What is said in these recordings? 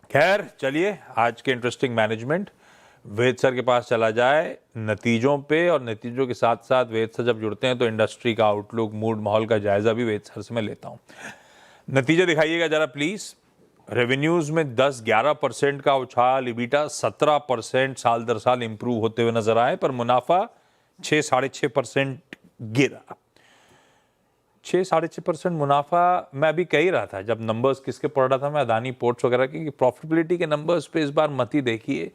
खैर चलिए, आज के इंटरेस्टिंग मैनेजमेंट वेद सर के पास चला जाए नतीजों पे, और नतीजों के साथ साथ वेद सर जब जुड़ते हैं तो इंडस्ट्री का आउटलुक, मूड, माहौल का जायजा भी वेद सर से मैं लेता हूँ। नतीजे दिखाइएगा जरा प्लीज। रेवेन्यूज में 10-11% का उछाल, इबिटा 17% साल दर साल इंप्रूव होते हुए नजर आए, पर मुनाफा 6-6.5% गिरा। 6-6.5% मुनाफा। मैं अभी कह ही रहा था जब नंबर्स किसके पढ़ रहा था मैं, अदानी पोर्ट्स वगैरह की, कि प्रॉफिटेबिलिटी के नंबर्स पे इस बार मत ही देखिए।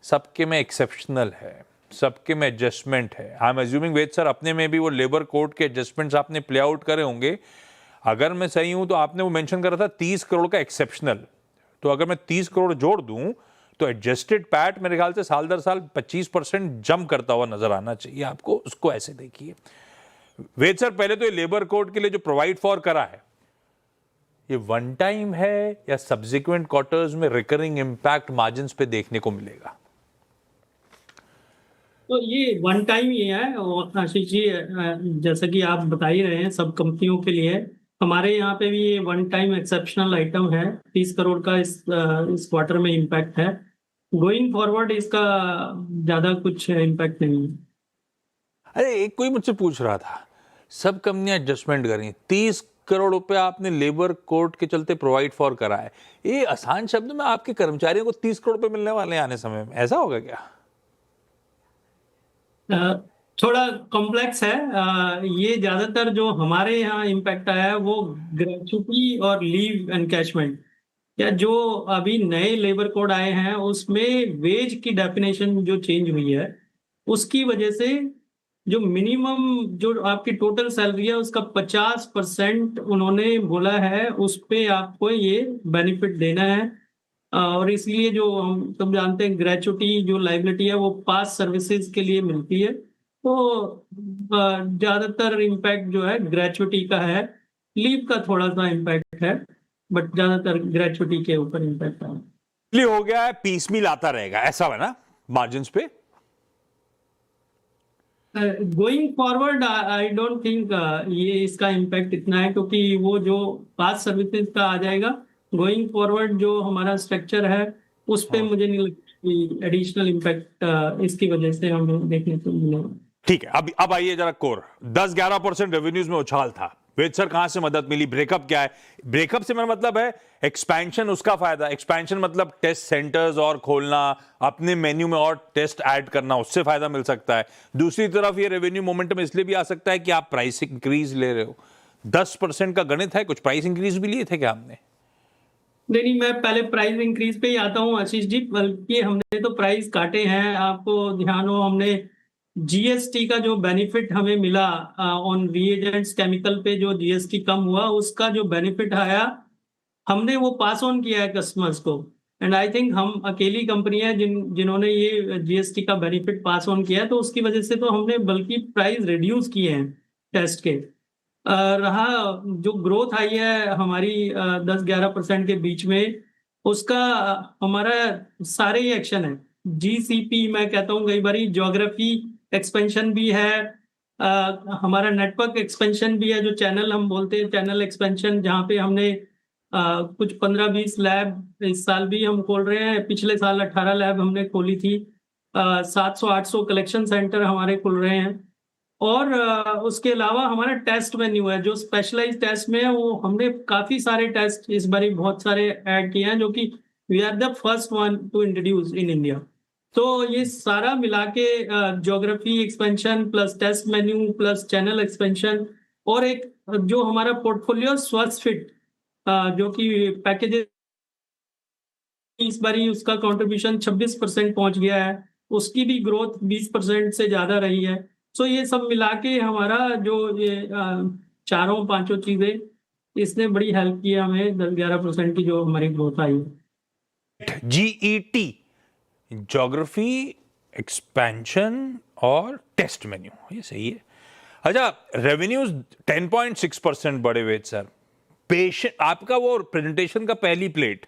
सबके में एक्सेप्शनल है, सबके में एडजस्टमेंट है। I am assuming Ved sir अपने में भी वो लेबर कोड के एडजस्टमेंट्स आपने प्ले आउट करे होंगे। अगर मैं सही हूं तो आपने वो मेंशन करा था 30 करोड़ का एक्सेप्शनल, तो अगर मैं 30 करोड़ जोड़ दूं तो एडजस्टेड पैट मेरे ख्याल से साल दर साल 25% जंप करता हुआ नजर आना चाहिए आपको। उसको ऐसे देखिए वेद सर। पहले तो ये लेबर कोड के लिए जो प्रोवाइड फॉर करा है, ये वन टाइम है या सब्सिक्वेंट क्वार्टर्स में रिकरिंग इंपैक्ट मार्जिन्स पे देखने को मिलेगा? तो ये वन टाइम ही है। और आशीष जी, जैसा कि आप बता ही रहे हैं, सब कंपनियों के लिए हमारे यहाँ पे भी ये वन टाइम एक्सेप्शनल आइटम है। 30 करोड़ का इस क्वार्टर में इम्पैक्ट है। गोइंग फॉरवर्ड इसका ज़्यादा कुछ इम्पैक्ट नहीं है। अरे एक कोई मुझसे पूछ रहा था, सब कंपनियां एडजस्टमेंट करें, 30 करोड़ रुपए आपने लेबर कोड के चलते प्रोवाइड फॉर करा है, ये आसान शब्द में आपके कर्मचारियों को 30 करोड़ रुपए मिलने वाले हैं आने समय में, ऐसा होगा क्या? थोड़ा कॉम्प्लेक्स है। ये ज़्यादातर जो हमारे यहाँ इम्पैक्ट आया है वो ग्रेचुटी और लीव एनकैशमेंट, या जो अभी नए लेबर कोड आए हैं उसमें वेज की डेफिनेशन जो चेंज हुई है, उसकी वजह से जो मिनिमम जो आपकी टोटल सैलरी है उसका 50% उन्होंने बोला है, उस पे आपको ये बेनिफिट देना है। और इसलिए जो हम सब जानते हैं, ग्रेचुटी जो लाइबिलिटी है वो पास सर्विसेज के लिए मिलती है। तो ज्यादातर इम्पैक्ट जो है ग्रेचुटी का है। लीव का थोड़ा सा इम्पैक्ट है, बट ज्यादातर ग्रेचुटी के ऊपर इम्पैक्ट है। इसलिए हो गया है, पीसमील आता रहेगा, ऐसा है ना मार्जिन पे? Going forward I don't think ये इसका इम्पैक्ट इतना है, क्योंकि वो जो पास सर्विसेज का आ जाएगा। गोइंग फॉरवर्ड जो हमारा स्ट्रक्चर है उस पे मुझे नहीं लगता कि एडिशनल इम्पैक्ट इसकी वजह से हमें देखने को मिलेगा। ठीक है, अब आइए जरा कोर। 10-11% रेवेन्यूज में उछाल था, वेद सर कहां से मदद मिली? ब्रेकअप क्या है? ब्रेकअप से मेरा मतलब है एक्सपेंशन, उसका फायदा। एक्सपेंशन मतलब टेस्ट सेंटर्स और खोलना, अपने मेन्यू में और टेस्ट ऐड करना, उससे फायदा मिल सकता है। दूसरी तरफ ये रेवेन्यू मोमेंटम इसलिए भी आ सकता है कि आप प्राइस इंक्रीज ले रहे हो। 10% का गणित है, कुछ प्राइस इंक्रीज भी लिए थे क्या हमने? नहीं, मैं पहले प्राइस इंक्रीज पे ही आता हूँ आशीष जी। बल्कि हमने तो प्राइस काटे हैं। आपको ध्यान हो, हमने जीएसटी का जो बेनिफिट हमें मिला ऑन रीएजेंट्स केमिकल पे, जो जीएसटी कम हुआ उसका जो बेनिफिट आया, हमने वो पास ऑन किया है कस्टमर्स को। एंड आई थिंक हम अकेली कंपनी है जिन्होंने ये जीएसटी का बेनिफिट पास ऑन किया है। तो उसकी वजह से तो हमने बल्कि प्राइस रिड्यूस किए हैं टेस्ट के। रहा जो ग्रोथ आई है हमारी 10-11% के बीच में, उसका हमारा सारे ही एक्शन है। जीसीपी मैं कहता हूँ, कई बारी ज्योग्राफी एक्सपेंशन भी है, हमारा नेटवर्क एक्सपेंशन भी है, जो चैनल हम बोलते हैं चैनल एक्सपेंशन, जहाँ पे हमने कुछ 15-20 लैब इस साल भी हम खोल रहे हैं। पिछले साल 18 लैब हमने खोली थी। 700-800 कलेक्शन सेंटर हमारे खुल रहे हैं। और उसके अलावा हमारा टेस्ट मेन्यू है, जो स्पेशलाइज टेस्ट में है, वो हमने काफी सारे टेस्ट इस बारी बहुत सारे ऐड किए हैं, जो कि we are the first one to introduce in India. तो ये सारा मिला के geography expansion plus test menu plus channel expansion, और एक जो हमारा पोर्टफोलियो स्वस्थ फिट, जो कि पैकेजेस, इस बारी उसका कंट्रीब्यूशन 26% पहुंच गया है। उसकी भी ग्रोथ 20% से ज्यादा रही है। सो ये सब मिला के हमारा जो ये चारों पांचों चीजें, इसने बड़ी हेल्प की हमें 10-11% की जो हमारी ग्रोथ आई है। जीईटी, ज्योग्राफी एक्सपेंशन और टेस्ट मेन्यू, ये सही है। अच्छा, रेवेन्यूज 10.6% बढ़े वेद सर। पेशेंट आपका वो प्रेजेंटेशन का पहली प्लेट,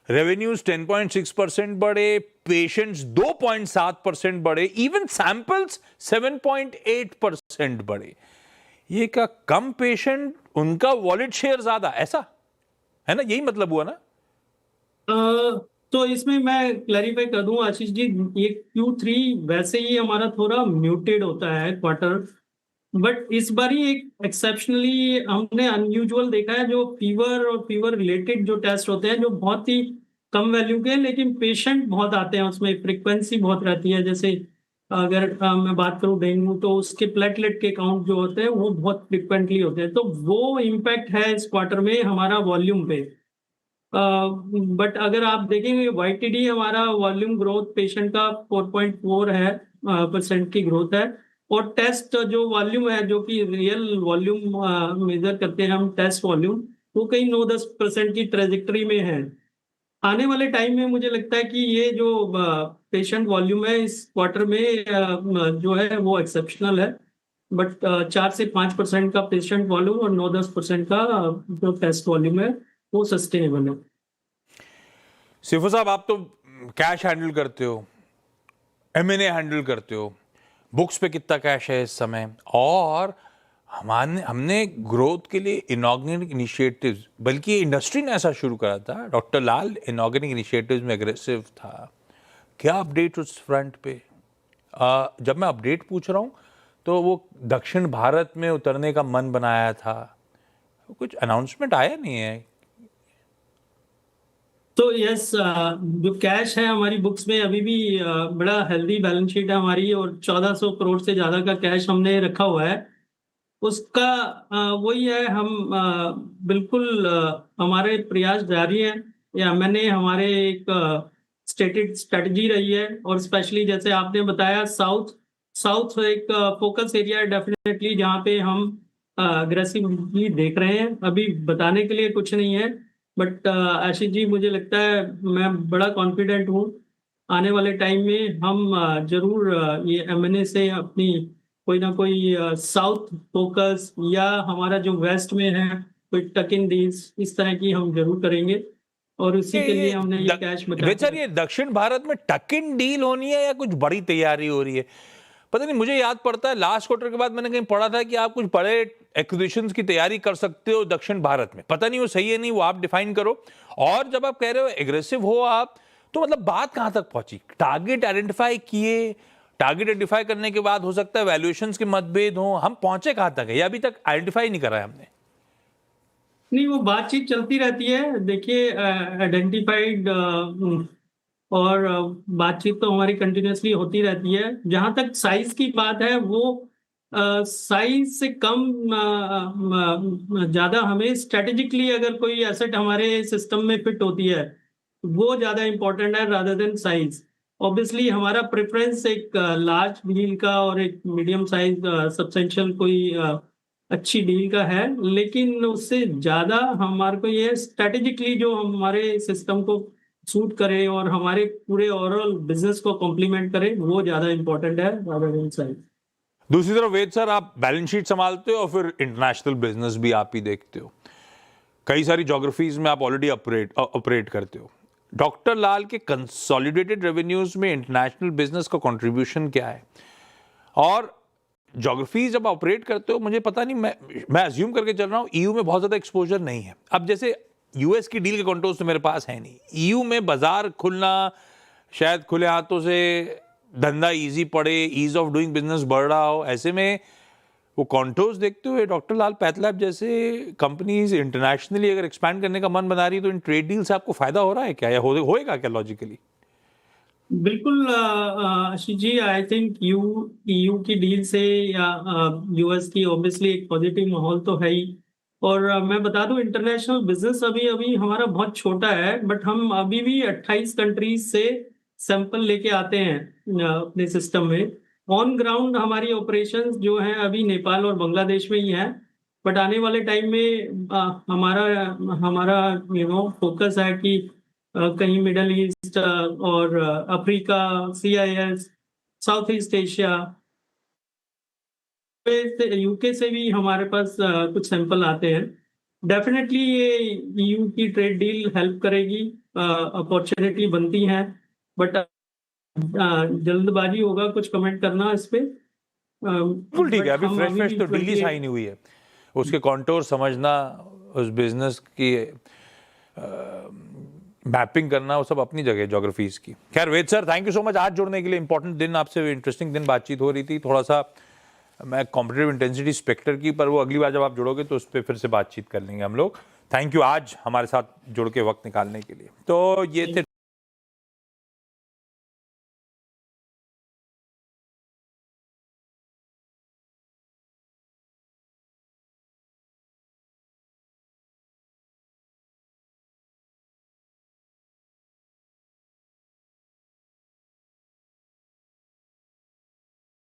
रेवेन्यूज 10.6% बढ़े, पेशेंट्स 2.7% बढ़े, इवन सैंपल्स 7.8% बढ़े। ये क्या कम पेशेंट, उनका वॉलेट शेयर ज्यादा, ऐसा है ना? यही मतलब हुआ ना? तो इसमें मैं क्लैरिफाई कर दूं आशीष जी, ये Q3 वैसे ही हमारा थोड़ा म्यूटेड होता है क्वार्टर, बट इस बार ही एक एक्सेप्शनली हमने अनयूजुअल देखा है, जो फीवर और फीवर रिलेटेड जो टेस्ट होते हैं जो बहुत ही कम वैल्यू के हैं, लेकिन पेशेंट बहुत आते हैं, उसमें फ्रीक्वेंसी बहुत रहती है। जैसे अगर मैं बात करूं डेंगू, तो उसके प्लेटलेट के काउंट जो होते हैं वो बहुत फ्रिक्वेंटली होते हैं, तो वो इम्पैक्ट है इस क्वार्टर में हमारा वॉल्यूम पे। बट अगर आप देखेंगे YTD हमारा वॉल्यूम ग्रोथ पेशेंट का 4.4 है परसेंट की ग्रोथ है, और टेस्ट जो वॉल्यूम है, जो कि रियल वॉल्यूम मेजर करते हैं हम, टेस्ट वॉल्यूम, वो कहीं 9-10% की ट्रेजेक्टरी में है। आने वाले टाइम में मुझे लगता है कि ये जो पेशेंट वॉल्यूम है इस क्वार्टर में जो है वो एक्सेप्शनल है, बट 4 से 5% का पेशेंट वॉल्यूम और 9-10% का जो टेस्ट वॉल्यूम है वो सस्टेनेबल है। सिफू साहब, आप तो कैश हैंडल करते हो, M&A हैंडल करते हो, बुक्स पे कितना कैश है इस समय, और हमने ग्रोथ के लिए इनऑर्गेनिक इनिशिएटिव्स, बल्कि इंडस्ट्री ने ऐसा शुरू करा था, डॉक्टर लाल इनऑर्गेनिक इनिशिएटिव्स में एग्रेसिव था। क्या अपडेट उस फ्रंट पे? जब मैं अपडेट पूछ रहा हूँ तो वो दक्षिण भारत में उतरने का मन बनाया था, कुछ अनाउंसमेंट आया नहीं है। तो यस, जो कैश है हमारी बुक्स में अभी भी बड़ा हेल्दी बैलेंस शीट है हमारी, और 1400 करोड़ से ज्यादा का कैश हमने रखा हुआ है। उसका वही है, हम बिल्कुल हमारे प्रयास जारी है, या मैंने हमारे एक स्टेटेड स्ट्रेटजी रही है, और स्पेशली जैसे आपने बताया साउथ साउथ एक फोकस एरिया है डेफिनेटली, जहाँ पे हम अग्रेसिवली देख रहे हैं। अभी बताने के लिए कुछ नहीं है, बट आशीष जी मुझे लगता है, मैं बड़ा कॉन्फिडेंट हूँ, आने वाले टाइम में हम जरूर ये M&A से अपनी कोई ना कोई साउथ फोकस, या हमारा जो वेस्ट में है कोई टक इन डील्स, इस तरह की हम जरूर करेंगे, और उसी के लिए हमने ये कैश बचा के सर, ये दक्षिण भारत में टक इन डील होनी है या कुछ बड़ी तैयारी हो रही है? पता नहीं, मुझे याद पड़ता है लास्ट क्वार्टर के बाद मैंने कहीं पढ़ा था कि आप कुछ बड़े एक्विजिशंस की तैयारी कर सकते हो दक्षिण भारत में। पता नहीं वो सही है नहीं, वो आप डिफाइन करो। और जब आप कह रहे हो एग्रेसिव हो आप, तो मतलब बात कहां तक पहुंची? टारगेट आइडेंटिफाई किए, टारगेट आइडेंटिफाई करने के बाद हो सकता है वैल्यूएशंस के मतभेद हो, हम पहुंचे कहां तक है या अभी तक आइडेंटिफाई नहीं करा है हमने? नहीं, वो बातचीत चलती रहती है। देखिए, आइडेंटिफाइड और बातचीत तो हमारी कंटिन्यूअसली होती रहती है। जहां तक साइज की बात है, वो साइज से कम ज्यादा हमें स्ट्रेटेजिकली अगर कोई एसेट हमारे सिस्टम में फिट होती है, वो ज्यादा इंपॉर्टेंट है रादर देन साइज। ऑब्वियसली हमारा प्रेफरेंस एक लार्ज डील का और एक मीडियम साइज सब्सटेंशियल कोई अच्छी डील का है, लेकिन उससे ज्यादा हमारे को ये स्ट्रेटेजिकली जो हमारे सिस्टम को सूट करे और हमारे पूरे ओवरऑल बिजनेस को कॉम्प्लीमेंट करे, वो ज्यादा इंपॉर्टेंट है rather than size। दूसरी तरफ वेद सर, आप बैलेंस शीट संभालते हो और फिर इंटरनेशनल बिजनेस भी आप ही देखते हो, कई सारी ज्योग्राफीज में आप ऑलरेडी ऑपरेट करते हो। डॉक्टर लाल के कंसोलिडेटेड रेवेन्यूज में इंटरनेशनल बिजनेस का कंट्रीब्यूशन क्या है? और ज्योग्राफी जब ऑपरेट करते हो, मुझे पता नहीं, मैं अज्यूम करके चल रहा हूँ EU में बहुत ज्यादा एक्सपोजर नहीं है। अब जैसे US की डील के कंट्रोल्स तो मेरे पास है नहीं, EU में बाजार खुलना, शायद खुले हाथों से धंधा इजी पड़े, ईज ऑफ डूइंग बिजनेस बढ़ रहा हो, ऐसे में वो कॉन्टोर्स देखते हुए डॉक्टर लाल पैथलैब जैसे कंपनीज इंटरनेशनली अगर एक्सपैंड करने का मन बना रही है, तो इन ट्रेड डील से आपको फायदा हो रहा है क्या, या होएगा क्या लॉजिकली? बिल्कुल Ashish ji, I think EU की डील से या US की ऑब्वियसली एक पॉजिटिव माहौल तो है ही। और मैं बता दूं, इंटरनेशनल बिजनेस अभी अभी हमारा बहुत छोटा है, बट हम अभी भी 28 कंट्रीज से सैंपल लेके आते हैं अपने सिस्टम में। ऑन ग्राउंड हमारी ऑपरेशंस जो हैं अभी नेपाल और बांग्लादेश में ही है, बट आने वाले टाइम में हमारा हमारा फोकस है कि कहीं मिडल ईस्ट और Africa, CIS, south east Asia, UK से भी हमारे पास कुछ सैंपल आते हैं। डेफिनेटली ये EU की ट्रेड डील हेल्प करेगी, अपॉर्चुनिटी बनती है, बट जल्दबाजी होगा कुछ कमेंट करना इस पे। बिल्कुल ठीक है, अभी फ्रेश फ्रेश तो डील ही साइन नहीं हुई है, उसके कॉन्टोर समझना, उस बिजनेस की मैपिंग करना, वो सब अपनी जगह ज्योग्राफीज की। खैर Ved sir, thank you so much आज जुड़ने के लिए। इंपॉर्टेंट दिन, आपसे इंटरेस्टिंग दिन बातचीत हो रही थी। थोड़ा सा मैं कॉम्पिटेटिव इंटेंसिटी स्पेक्टर की, पर वो अगली बार जब आप जुड़ोगे तो उस पर फिर से बातचीत कर लेंगे हम लोग। थैंक यू आज हमारे साथ जुड़ के वक्त निकालने के लिए। तो ये थे